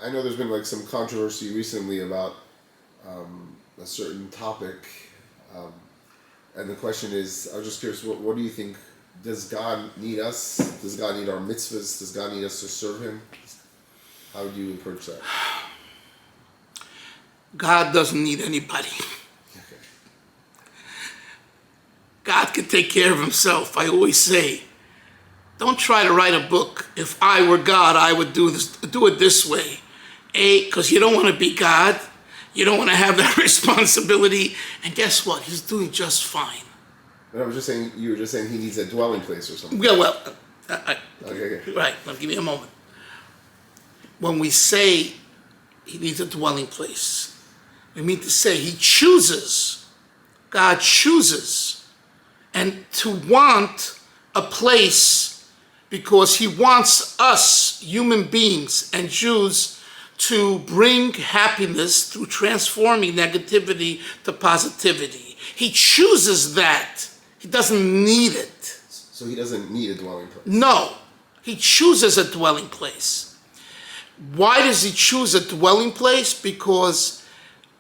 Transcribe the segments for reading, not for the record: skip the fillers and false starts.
I know there's been like some controversy recently about a certain topic, and the question is, I was just curious, what do you think? Does God need us? Does God need our mitzvahs? Does God need us to serve Him? How would you approach that? God doesn't need anybody. Okay. God can take care of Himself. I always say, don't try to write a book. If I were God, I would do it this way. Because you don't want to be God. You don't want to have that responsibility. And guess what? He's doing just fine. But I was just saying, you were just saying He needs a dwelling place or something. Yeah, well, Okay. right. Now give me a moment. When we say He needs a dwelling place, we mean to say He chooses. God chooses, and to want a place because He wants us, human beings and Jews, to bring happiness through transforming negativity to positivity. He chooses that. He doesn't need it. So He doesn't need a dwelling place? No. He chooses a dwelling place. Why does He choose a dwelling place? Because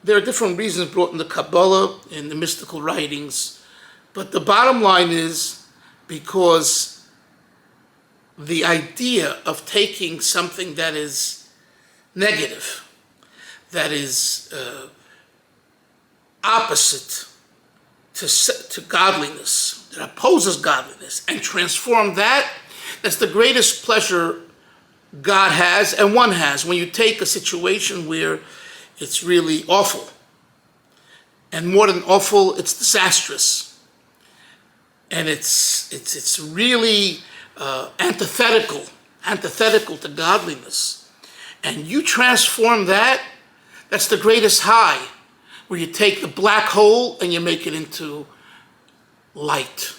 there are different reasons brought in the Kabbalah, in the mystical writings. But the bottom line is because the idea of taking something that is negative, that is opposite to godliness, that opposes godliness, and transform that, that's the greatest pleasure God has and one has when you take a situation where it's really awful. And more than awful, it's disastrous. And it's really antithetical to godliness. And you transform that, that's the greatest high, where you take the black hole and you make it into light.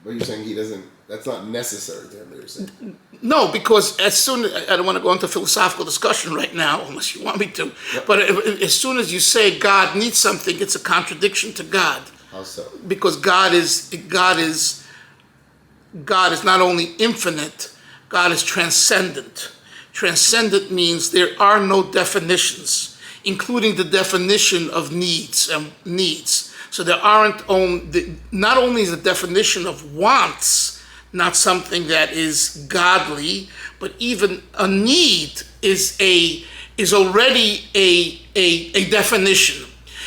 But you're saying that's not necessary to Him, you're saying? No, because I don't want to go into philosophical discussion right now, unless you want me to, yep. But as soon as you say God needs something, it's a contradiction to God. How so? Because God is not only infinite, God is transcendent. Transcendent means there are no definitions, including the definition of needs. So there aren't not only is the definition of wants not something that is godly, but even a need is already a definition.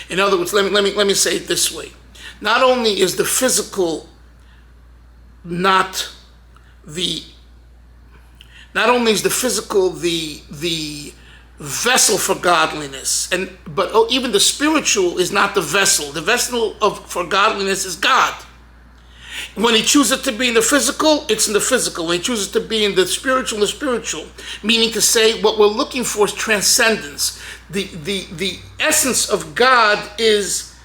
In other words, let me say it this way: not only is the physical the vessel for godliness, but even the spiritual is not the vessel. The vessel for godliness is God. When He chooses to be in the physical, it's in the physical. When He chooses to be in the spiritual, meaning to say what we're looking for is transcendence. The essence of God is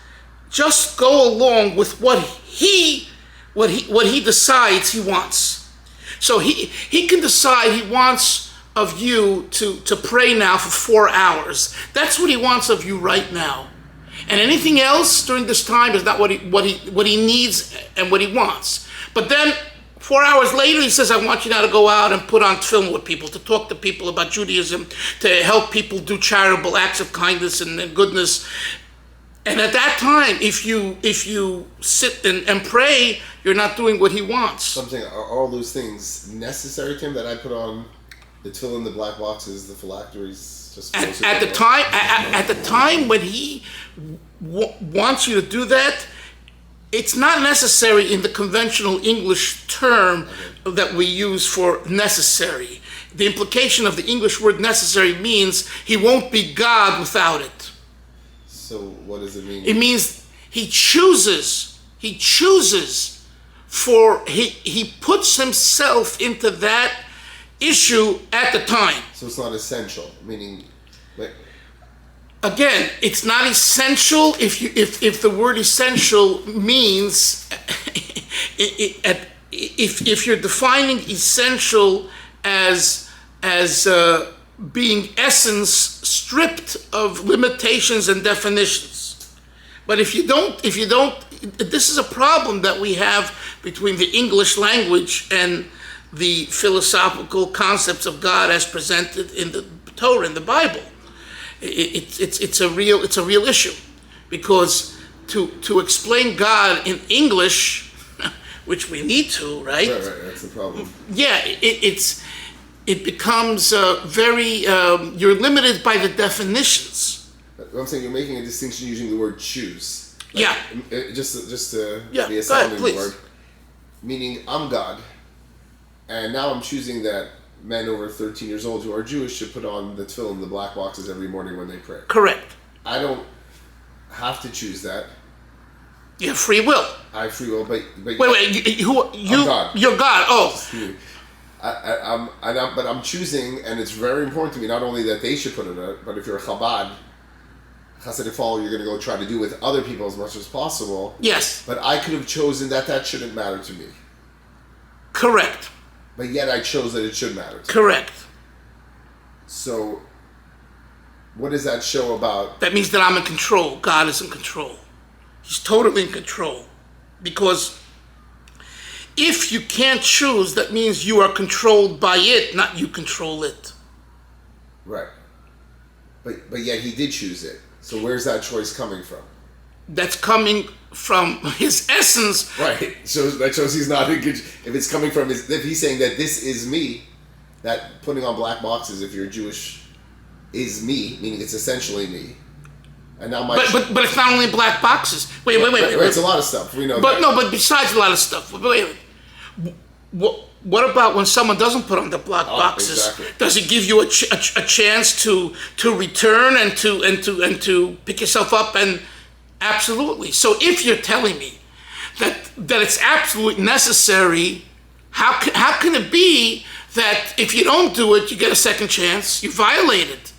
just go along with what He decides He wants. So he can decide He wants of you to pray now for 4 hours. That's what He wants of you right now. And anything else during this time is not what he needs and what He wants. But then 4 hours later, He says, I want you now to go out and put on film with people, to talk to people about Judaism, to help people do charitable acts of kindness and goodness. And at that time, if you sit and pray, you're not doing what He wants. So I'm saying, are all those things necessary to Him, that I put on the tefillin, the black boxes, the phylacteries? Just at the time when He wants you to do that, it's not necessary in the conventional English term that we use for necessary. The implication of the English word necessary means He won't be God without it. So what does it mean? It means He chooses. He puts Himself into that issue at the time. So it's not essential, meaning, like, again, it's not essential if the word essential means if you're defining essential as being essence stripped of limitations and definitions. But if you don't, this is a problem that we have between the English language and the philosophical concepts of God as presented in the Torah in the Bible. It's a real issue, because to explain God in English, which we need to, right? Right, that's the problem. Yeah, it becomes very, you're limited by the definitions. I'm saying you're making a distinction using the word choose. Yeah. Just to Yeah, be a go ahead, sounding please. word. Meaning, I'm God, and now I'm choosing that men over 13 years old who are Jewish should put on the tefillin, the black boxes, every morning when they pray. Correct. I don't have to choose that. You have free will. I have free will, but Wait, I'm God. You're God. Oh, but I'm choosing, and it's very important to me, not only that they should put it on, but if you're a Chabad, Hasidic follower, you're going to go try to do with other people as much as possible. yes, But I could have chosen that shouldn't matter to me. correct, But yet I chose that it should matter to me. correct. So, what does that show about? That means that I'm in control. God is in control. He's totally in control. Because if you can't choose, that means you are controlled by it, not you control it. Right. But yet he did choose it. So where's that choice coming from? That's coming from his essence. Right. So that shows he's not in good. If it's coming from his, if he's saying that this is me, that putting on black boxes, if you're Jewish, is me, meaning it's essentially me. And now my. But it's not only black boxes. Wait. It's a lot of stuff. We know. But no, but besides a lot of stuff. Wait. What about when someone doesn't put on the black boxes? Exactly. Does it give you a chance to return and to pick yourself up? And absolutely. So if you're telling me that it's absolutely necessary, how can it be that if you don't do it, you get a second chance? You violate it.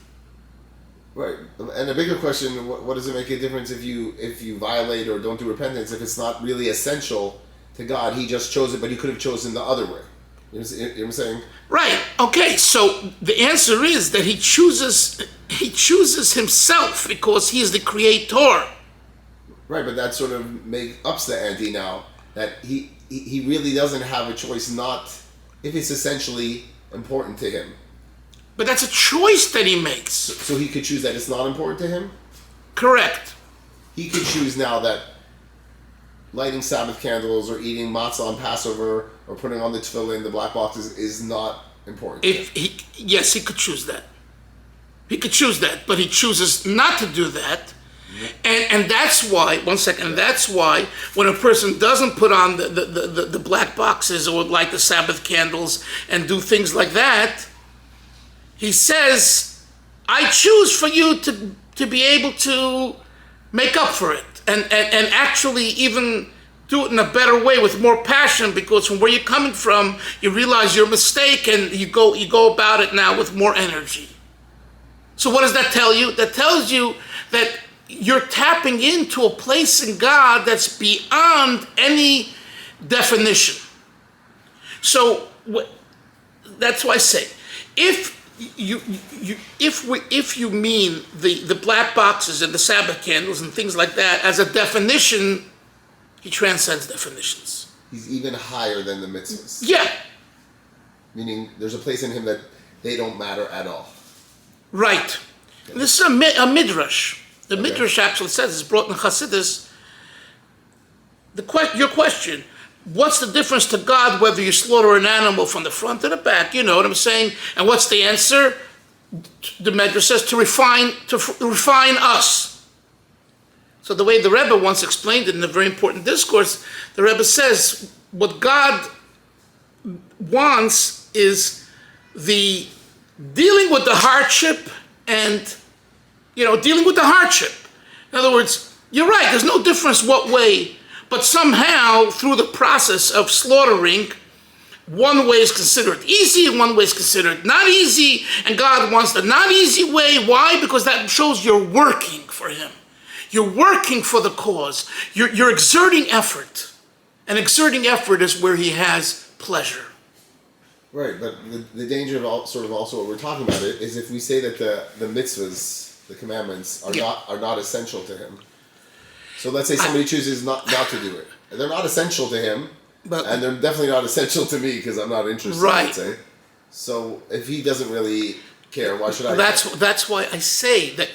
Right. And a bigger question: what does it make a difference if you violate or don't do repentance if it's not really essential to God? He just chose it, but he could have chosen the other way. You know what I'm saying? Right. Okay. So the answer is that he chooses himself because he is the creator. Right, but that sort of ups the ante now. That he really doesn't have a choice, not if it's essentially important to him. But that's a choice that he makes. So he could choose that it's not important to him? Correct. He could choose now that lighting Sabbath candles or eating matzah on Passover or putting on the tefillin, the black boxes, is not important. Yes, he could choose that. He could choose that, but he chooses not to do that. And that's why, one second, that's why when a person doesn't put on the black boxes or light the Sabbath candles and do things like that, he says, I choose for you to be able to make up for it and actually even do it in a better way with more passion, because from where you're coming from, you realize your mistake and you go about it now with more energy. So what does that tell you? That tells you that you're tapping into a place in God that's beyond any definition. So that's why I say, if you mean the black boxes and the Sabbath candles and things like that as a definition, he transcends definitions. He's even higher than the mitzvahs. Yeah. Meaning there's a place in him that they don't matter at all. Right. Okay. This is a midrash. The midrash actually says, it's brought in Chassidus, your question, what's the difference to God whether you slaughter an animal from the front to the back? You know what I'm saying? And what's the answer? The midrash says to refine us. So the way the Rebbe once explained it in a very important discourse, the Rebbe says what God wants is the dealing with the hardship and dealing with the hardship. In other words, you're right, there's no difference what way, but somehow through the process of slaughtering, one way is considered easy and one way is considered not easy, and God wants the not easy way. Why? Because that shows you're working for Him. You're working for the cause. You're exerting effort. And exerting effort is where He has pleasure. Right, but the danger of also what we're talking about it is if we say that the mitzvahs, the commandments, are not essential to Him. So let's say somebody chooses not to do it. They're not essential to Him, and they're definitely not essential to me because I'm not interested, right. let's say. So if He doesn't really care? Why should I? That's why I say that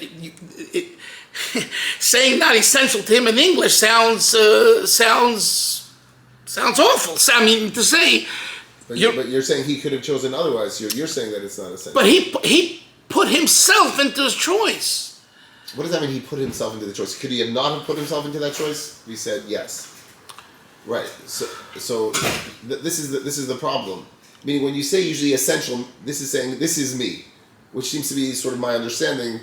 saying not essential to him in English sounds awful. I mean, to say. But you're saying he could have chosen otherwise. You're saying that it's not essential. But he put himself into his choice. What does that mean? He put himself into the choice. Could he have not have put himself into that choice? We said yes. Right. So this is the problem. Meaning, when you say usually essential, this is saying this is me, which seems to be sort of my understanding.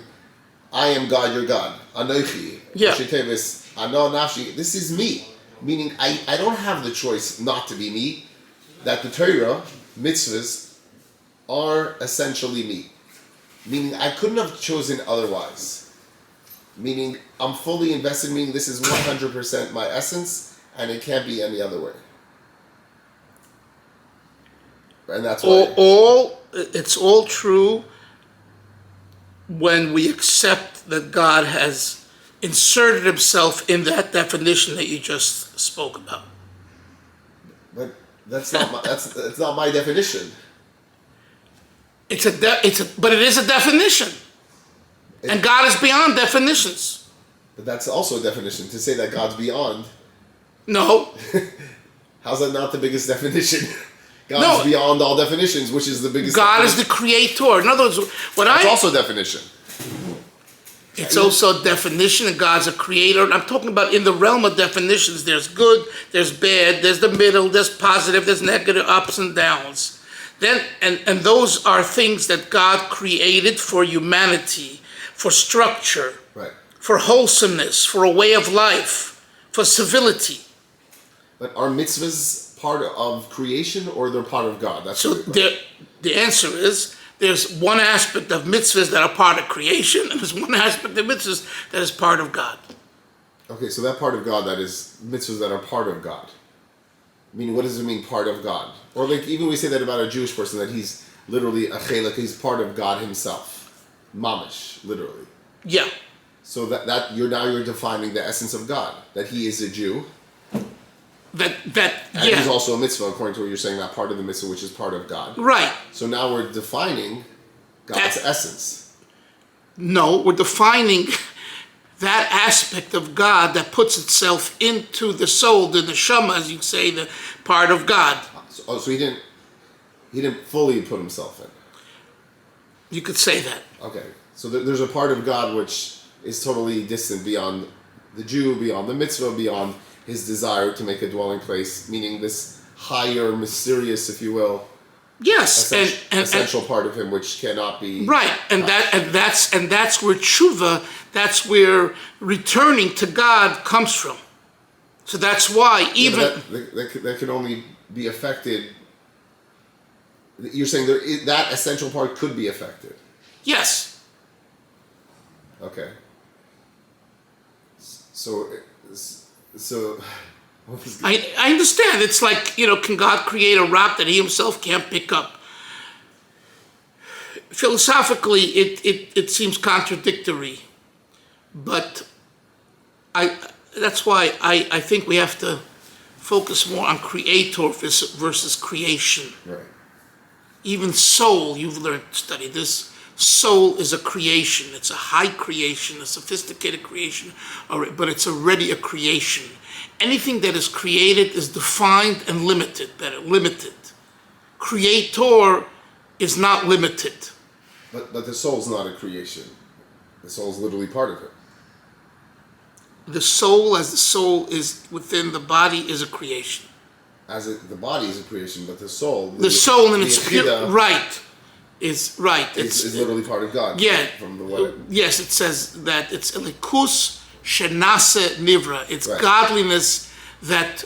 I am God, you're God. Anochi. Yeah. Ano nafshi. This is me. Meaning, I don't have the choice not to be me. That the Torah, mitzvahs, are essentially me. Meaning, I couldn't have chosen otherwise. Meaning, I'm fully invested, meaning this is 100% my essence, and it can't be any other way. And that's why... It's all true when we accept that God has inserted himself in that definition that you just spoke about. But that's not my definition. But it is a definition. And God is beyond definitions. But that's also a definition. To say that God's beyond. No. How's that not the biggest definition? God's beyond all definitions, which is the biggest God definition. is the creator. In other words, That's also a definition. It's also a definition, and God's a creator. And I'm talking about in the realm of definitions. There's good, there's bad, there's the middle, there's positive, there's negative, ups and downs. Then and those are things that God created for humanity. For structure, right. For wholesomeness, for a way of life, for civility. But are mitzvahs part of creation or they're part of God? That's so the answer is there's one aspect of mitzvahs that are part of creation, and there's one aspect of mitzvahs that is part of God. Okay, so that part of God, that is mitzvahs that are part of God. Meaning, what does it mean, part of God? Or like even we say that about a Jewish person, that he's literally a chelek, he's part of God himself. Mamish, literally. Yeah. So that you're defining the essence of God, that he is a Jew. And he's also a mitzvah, according to what you're saying, that part of the mitzvah, which is part of God. Right. So now we're defining God's essence. No, we're defining that aspect of God that puts itself into the soul, the neshama, as you say, the part of God. So he didn't fully put himself in. You could say that. Okay, so there's a part of God which is totally distant beyond the Jew, beyond the mitzvah, beyond his desire to make a dwelling place, meaning this higher, mysterious, if you will, yes, essential part of him which cannot be right, and that's where tshuva, that's where returning to God comes from. So that's why even that can only be affected. You're saying that essential part could be affected. Yes. Okay. So I understand. It's like, can God create a rock that he himself can't pick up? Philosophically, it seems contradictory. But that's why I think we have to focus more on creator versus creation. Right. Even soul, you've learned to study this. Soul is a creation. It's a high creation, a sophisticated creation, but it's already a creation. Anything that is created is defined and limited. Creator is not limited. But the soul's not a creation. The soul's literally part of it. The soul, as the soul is within the body, is a creation. The body is a creation, but the soul... The soul in its pure... Right. Is right. It's literally part of God. Yeah. From the way yes, it says that it's elikus shenase nivra. It's right. Godliness that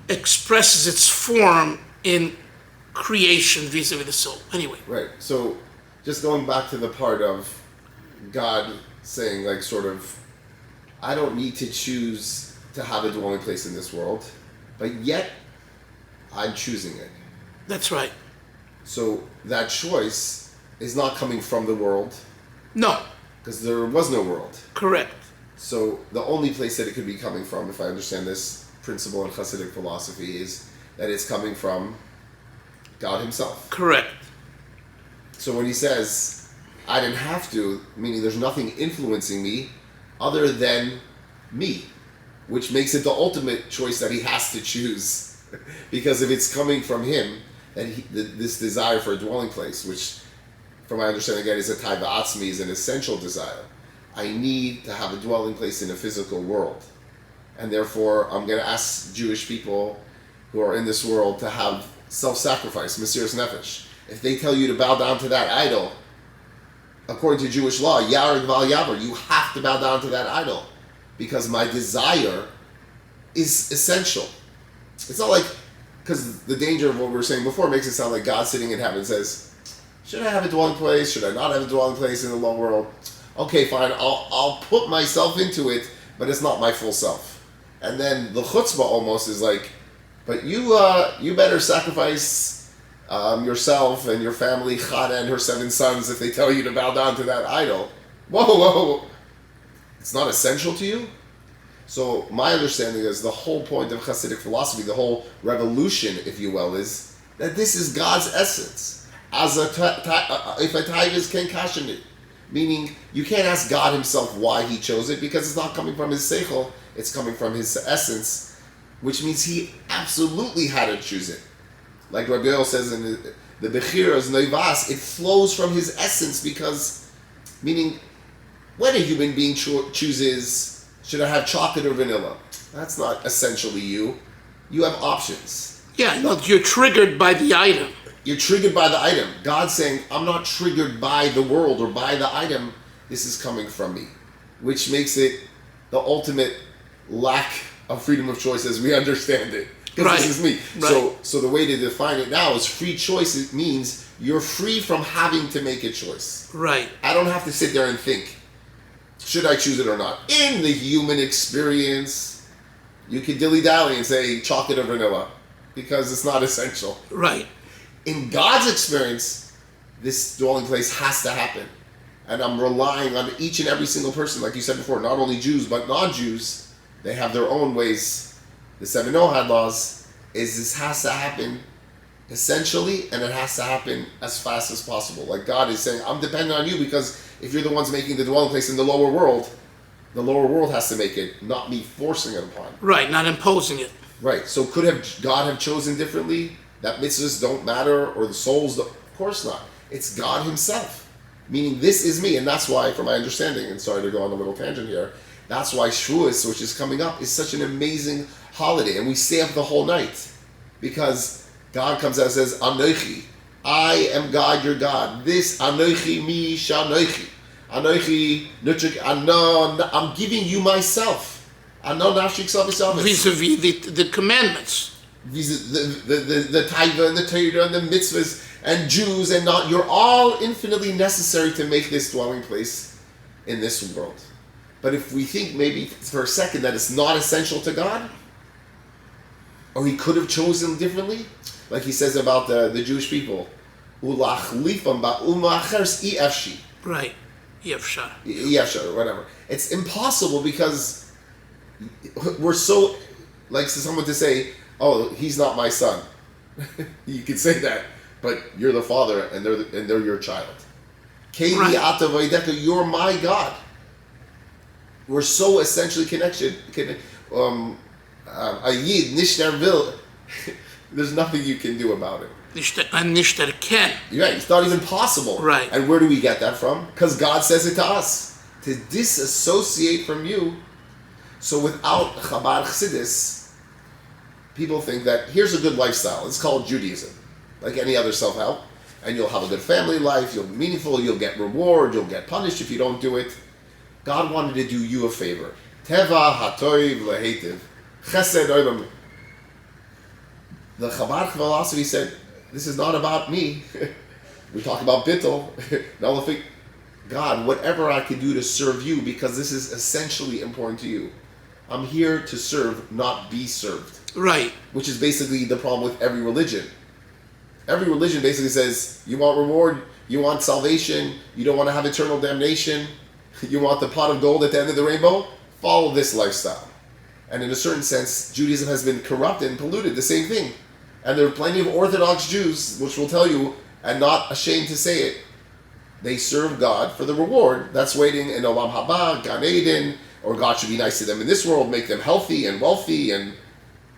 expresses its form in creation vis-a-vis the soul. Anyway. Right. So, just going back to the part of God saying, like, sort of, I don't need to choose to have a dwelling place in this world, but yet I'm choosing it. That's right. So that choice is not coming from the world. No. Because there was no world. Correct. So the only place that it could be coming from, if I understand this principle in Hasidic philosophy, is that it's coming from God himself. Correct. So when he says, I didn't have to, meaning there's nothing influencing me other than me, which makes it the ultimate choice that he has to choose. Because if it's coming from him, then this desire for a dwelling place, which from my understanding again is a taiva atzmi, is an essential desire. I need to have a dwelling place in a physical world. And therefore, I'm going to ask Jewish people who are in this world to have self-sacrifice, mesiras nefesh. If they tell you to bow down to that idol, according to Jewish law, yareg val yaver, you have to bow down to that idol. Because my desire is essential. It's not like, because the danger of what we were saying before makes it sound like God sitting in heaven says, should I have a dwelling place? Should I not have a dwelling place in the low world? Okay, fine, I'll put myself into it, but it's not my full self. And then the chutzpah almost is like, but you better sacrifice yourself and your family, Chana and her 7 sons, if they tell you to bow down to that idol. Whoa. It's not essential to you? So my understanding is the whole point of Hasidic philosophy, the whole revolution, if you will, is that this is God's essence. As if a taiva can kashen it. Meaning, you can't ask God himself why he chose it, because it's not coming from his seichel, it's coming from his essence, which means he absolutely had to choose it. Like Rabbi Yoel says in the Bechiras Noivas, it flows from his essence, because, meaning, when a human being chooses, should I have chocolate or vanilla? That's not essentially you. You have options. Yeah, no, you're triggered by the item. You're triggered by the item. God's saying, I'm not triggered by the world or by the item. This is coming from me. Which makes it the ultimate lack of freedom of choice as we understand it. Because this is me. Right. So the way to define it now is free choice. It means you're free from having to make a choice. Right. I don't have to sit there and think, should I choose it or not? In the human experience, you can dilly-dally and say chocolate or vanilla because it's not essential. Right. In God's experience, this dwelling place has to happen. And I'm relying on each and every single person, like you said before, not only Jews, but non-Jews. They have their own ways. The 7 Ohad laws is this has to happen essentially, and it has to happen as fast as possible. Like God is saying, I'm dependent on you, because if you're the ones making the dwelling place in the lower world has to make it, not me forcing it upon. Right, not imposing it. Right, so could God have chosen differently? That mitzvahs don't matter, or the souls don't? Of course not. It's God himself. Meaning this is me, and that's why, from my understanding, and sorry to go on a little tangent here, that's why Shavuos, which is coming up, is such an amazing holiday, and we stay up the whole night. Because God comes out and says, Anochi, I am God, your God. This, Anochi, mi, shanochi. Anochi, nutrich, I'm giving you myself. Ano nafshik self. Vis-a-vis the commandments. The taiva and the Torah and the mitzvahs and Jews and not, you're all infinitely necessary to make this dwelling place in this world. But if we think maybe for a second that it's not essential to God, or he could have chosen differently, like he says about the Jewish people, ulachlifam ba'umachers ifshi. Right, yefshar. Yefshar, whatever. It's impossible because we're so, like someone to say, oh, he's not my son. You can say that, but you're the father, and they're your child. Right. You're my God. We're so essentially connected. A yid nishtar vil. There's nothing you can do about it. Nishtar ken. Right. It's not even possible. Right. And where do we get that from? Because God says it to us to disassociate from you. So without Chabad Chassidus, people think that here's a good lifestyle. It's called Judaism, like any other self-help, and you'll have a good family life. You'll be meaningful. You'll get reward. You'll get punished if you don't do it. God wanted to do you a favor. Teva hatoiv lehetiv chesed olam. The Chabad philosophy said, this is not about me. We talk about bittul. Nullific. God, whatever I can do to serve you, because this is essentially important to you. I'm here to serve, not be served. Right. Which is basically the problem with every religion. Every religion basically says, you want reward, you want salvation, you don't want to have eternal damnation, you want the pot of gold at the end of the rainbow, follow this lifestyle. And in a certain sense, Judaism has been corrupted and polluted, the same thing. And there are plenty of Orthodox Jews, which will tell you, and not ashamed to say it, they serve God for the reward that's waiting in Olam Haba, Gan Eden, or God should be nice to them in this world, make them healthy and wealthy. And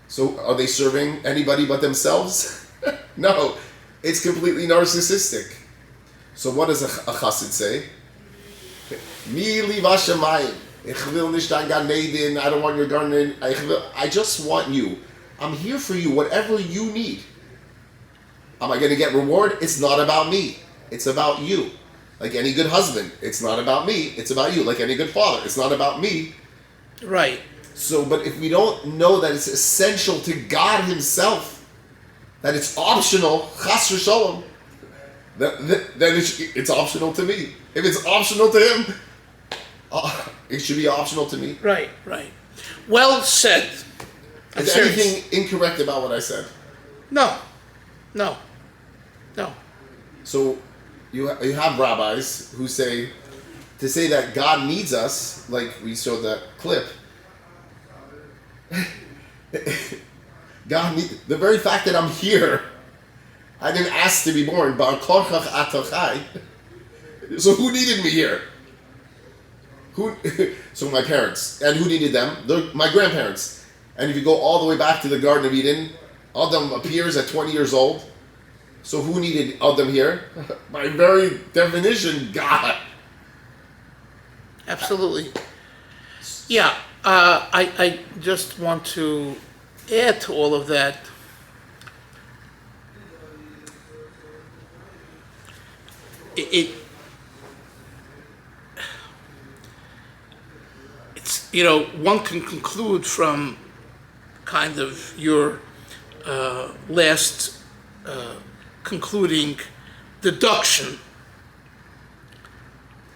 so are they serving anybody but themselves? No, it's completely narcissistic. So what does a chassid say? Mi li vashamayim. Ich will nicht dein Gan Eden. I don't want your garden. I just want you. I'm here for you, whatever you need. Am I going to get reward? It's not about me. It's about you. Like any good husband, it's not about me. It's about you. Like any good father, it's not about me. Right. So, but if we don't know that it's essential to God Himself, that it's optional, chas v'sholom, then it's optional to me. If it's optional to Him, it should be optional to me. Right, right. Well said. Is there anything incorrect about what I said? No. So you have rabbis who say, to say that God needs us, like we showed that clip, the very fact that I'm here, I didn't ask to be born, so who needed me here? So my parents. And who needed them? My grandparents. And if you go all the way back to the Garden of Eden, Adam appears at 20 years old. So who needed Adam here? By very definition, God. Absolutely. Yeah, I just want to add to all of that. It's, one can conclude from kind of your last concluding deduction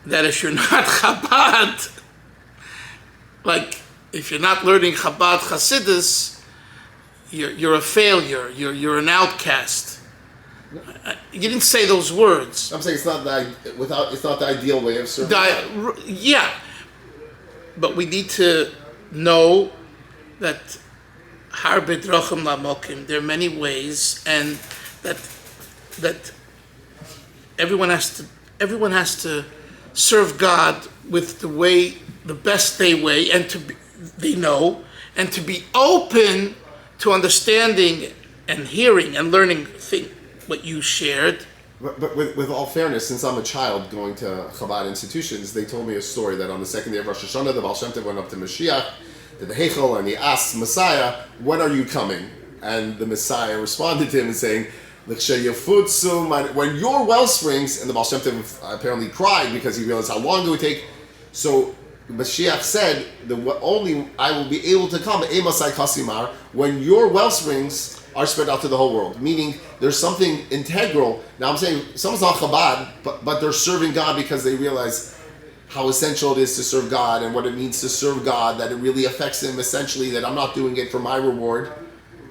that if you're not Chabad, like if you're not learning Chabad Hasidus, you're a failure. You're an outcast. You didn't say those words. I'm saying it's not the ideal way of serving God. Yeah, but we need to know that Harbe Drachim Lamokim. There are many ways, and that everyone has to serve God with the best way, and they know, and to be open to understanding and hearing and learning what you shared. But with all fairness, since I'm a child going to Chabad institutions, they told me a story that on the second day of Rosh Hashanah, the Baal Shem Tov went up to Mashiach, to the Heichel, and he asked Messiah, "When are you coming?" And the Messiah responded to him and saying, when your well springs, and the Baal Shem Tov apparently cried because he realized how long it would take. So Mashiach said, only I will be able to come, Emasai Kasimar, when your well springs are spread out to the whole world. Meaning there's something integral. Now I'm saying someone's not Chabad, but they're serving God because they realize how essential it is to serve God and what it means to serve God, that it really affects them essentially, that I'm not doing it for my reward.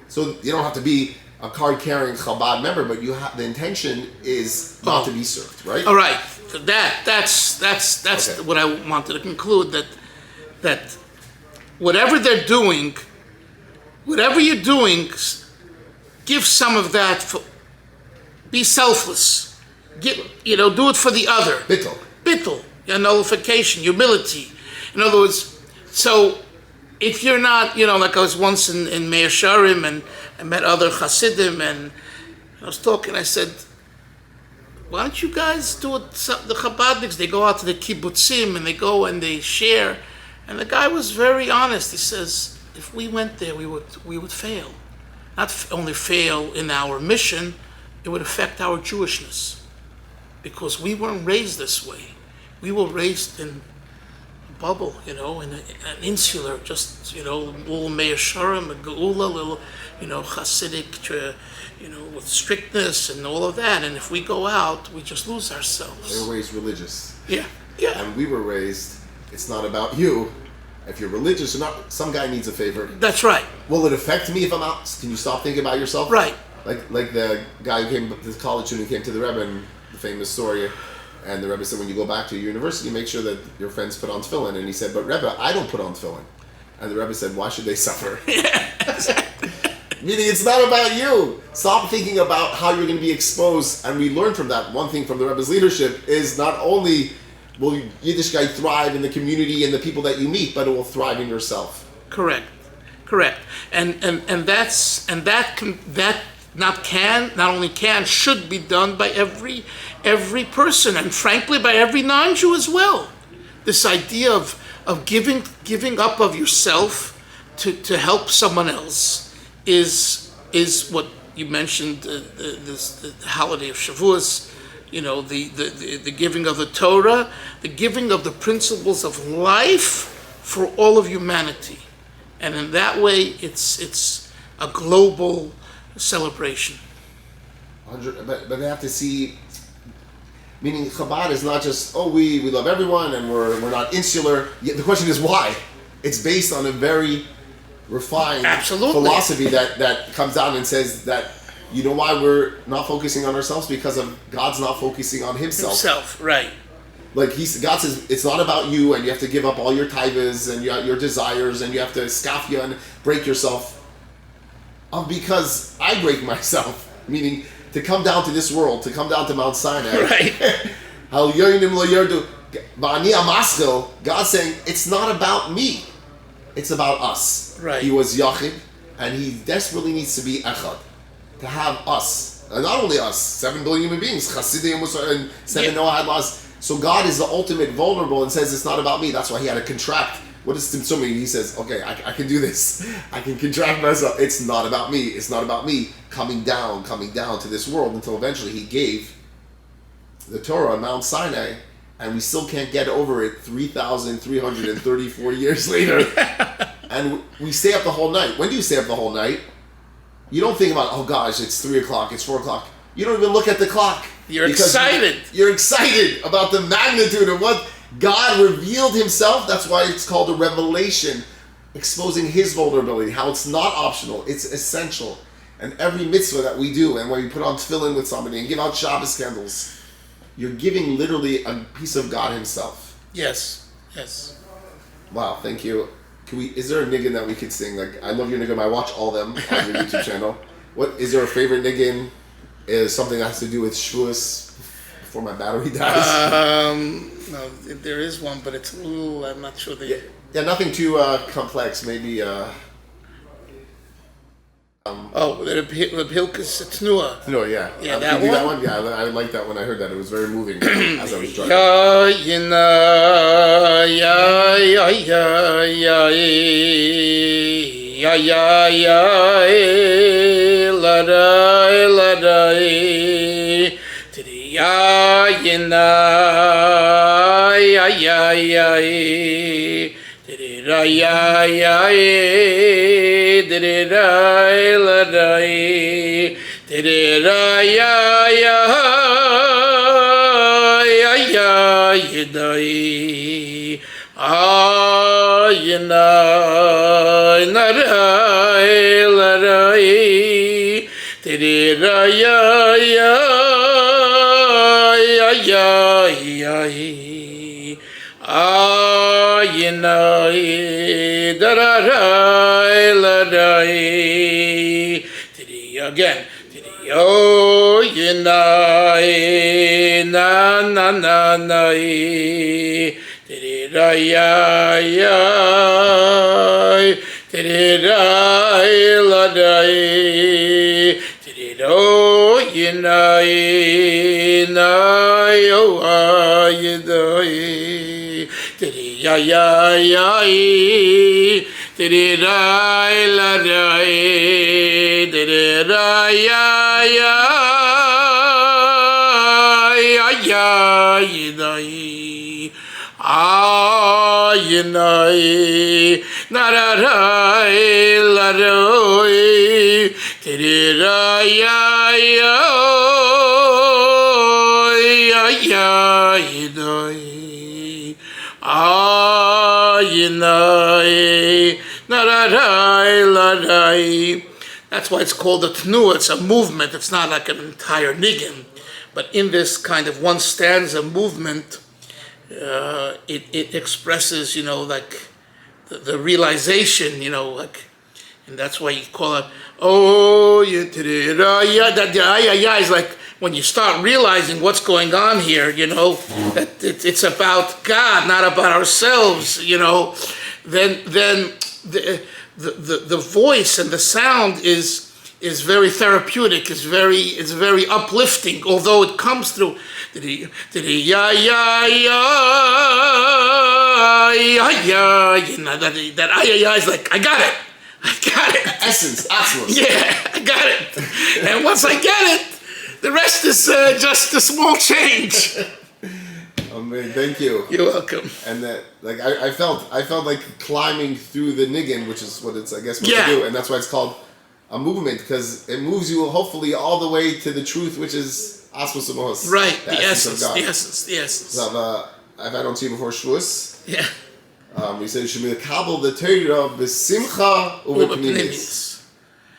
So you don't have to be a card-carrying Chabad member, but the intention is not to be served, right? All right. That's okay. What I wanted to conclude, that whatever they're doing, whatever you're doing, give some of that. Be selfless. Do it for the other. Bittul. Nullification, humility. In other words, so if you're not, like I was once in Meir Sharim and I met other Hasidim, and I was talking, I said, why don't you guys do it? The Chabadniks, they go out to the kibbutzim and they go and they share. And the guy was very honest. He says, if we went there, we would fail. Not only fail in our mission, it would affect our Jewishness. Because we weren't raised this way. We were raised in a bubble, in an insular, just, little Meir Sharim, a Geula, little, Hasidic, with strictness and all of that. And if we go out, we just lose ourselves. They were raised religious. Yeah. And we were raised, it's not about you. If you're religious or not, some guy needs a favor. That's right. Will it affect me if I'm out? Can you stop thinking about yourself? Right. Like the guy who came, the college student who came to the Rebbe, and the famous story, and the Rebbe said, when you go back to your university, make sure that your friends put on tefillin. And he said, but Rebbe, I don't put on tefillin. And the Rebbe said, why should they suffer? Yeah, exactly. Meaning it's not about you. Stop thinking about how you're going to be exposed. And we learn from that. One thing from the Rebbe's leadership is not only will Yiddishkeit thrive in the community and the people that you meet, but it will thrive in yourself. Correct. And that not only can, should be done by every person, and frankly by every non-Jew as well. This idea of giving up of yourself to help someone else is what you mentioned, the holiday of Shavuos, the giving of the Torah, the giving of the principles of life for all of humanity. And in that way, it's a global celebration. But they have to see, meaning Chabad is not just, we love everyone and we're not insular. The question is why? It's based on a very refined philosophy that comes down and says that, you know why we're not focusing on ourselves? Because of God's not focusing on himself. Right. Like God says, it's not about you, and you have to give up all your taivas and your desires, and you have to skafia and break yourself. Because I break myself, meaning to come down to this world, to come down to Mount Sinai. Right. God's saying it's not about me, it's about us. Right. He was Yachid, and he desperately needs to be Echad, to have us, and not only us, 7 billion human beings, Chassidim and 7 Noah had laws. So God is the ultimate vulnerable and says it's not about me. That's why he had to contract. What is Tzimtzum? He says, okay, I can do this. I can contract myself. It's not about me. It's not about me coming down to this world, until eventually he gave the Torah on Mount Sinai, and we still can't get over it 3,334 years later. And we stay up the whole night. When do you stay up the whole night? You don't think about, oh gosh, it's 3 o'clock, it's 4 o'clock. You don't even look at the clock. You're excited. You're excited about the magnitude of what God revealed himself. That's why it's called a revelation, exposing his vulnerability, how it's not optional, it's essential. And every mitzvah that we do, and when we put on tefillin with somebody and give out Shabbos candles, you're giving literally a piece of God himself. Yes. Wow, thank you. Is there a niggin that we could sing? Like, I love your niggin. I watch all them on your YouTube channel. Is there a favorite niggin? Is something that has to do with Shavuos before my battery dies? No, there is one, but it's a little, I'm not sure. Yeah, nothing too complex. Maybe. The Hilkus Tnua. No, yeah. Yeah, that one? That one? Yeah, I like that when I heard that. It was very moving as I was driving. Again. Oh, yinai na na na na tiri ra ya ya tiri ra la dai tiri ro yinai na yo ayidai tiri ya ya ya tiri ra la dai tiri ra ya ya ya yidai ayinai nararai laroi tiri ra ya ya ya yidai ayinai nararai larai. That's why it's called a tnua. It's a movement. It's not like an entire niggin. But in this kind of one stanza movement, it expresses, like the realization, like And that's why you call it, oh, that is like when you start realizing what's going on here, that it's about God, not about ourselves, then the voice and the sound is very therapeutic, it's very uplifting, although it comes through that is like, I got it. Essence, absolute. Yeah, I got it. And once I get it, the rest is just a small change. Thank you. You're welcome. And that, like, I felt like climbing through the niggin, which is what it's, I guess, supposed Yeah. to do, and that's why it's called a movement, because it moves you hopefully all the way to the truth, which is Asmos Amos. Right, the essence of God. the essence. So I've had on to you before Shavuos. Yeah. You said you should be kabel the Torah b'simcha u'b'pnimis.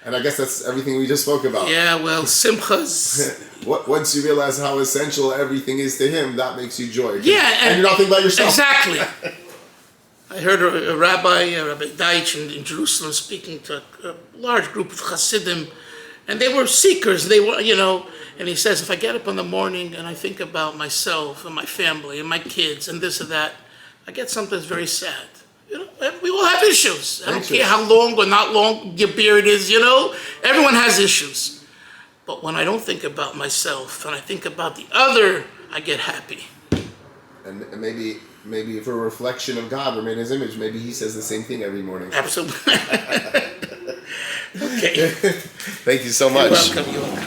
And I guess that's everything we just spoke about. Yeah, well, simchas. Once you realize how essential everything is to him, that makes you joy. Yeah, and you're not thinking about yourself. Exactly. I heard a Rabbi Deitch in Jerusalem speaking to a large group of Hasidim, and they were seekers. They were, and he says, if I get up in the morning and I think about myself and my family and my kids and this and that, I get sometimes very sad. We all have issues. I don't care how long or not long your beard is, Everyone has issues. But when I don't think about myself and I think about the other, I get happy. And maybe if we're a reflection of God, we're made in His image, maybe He says the same thing every morning. Absolutely. Okay. Thank you so much. You're welcome.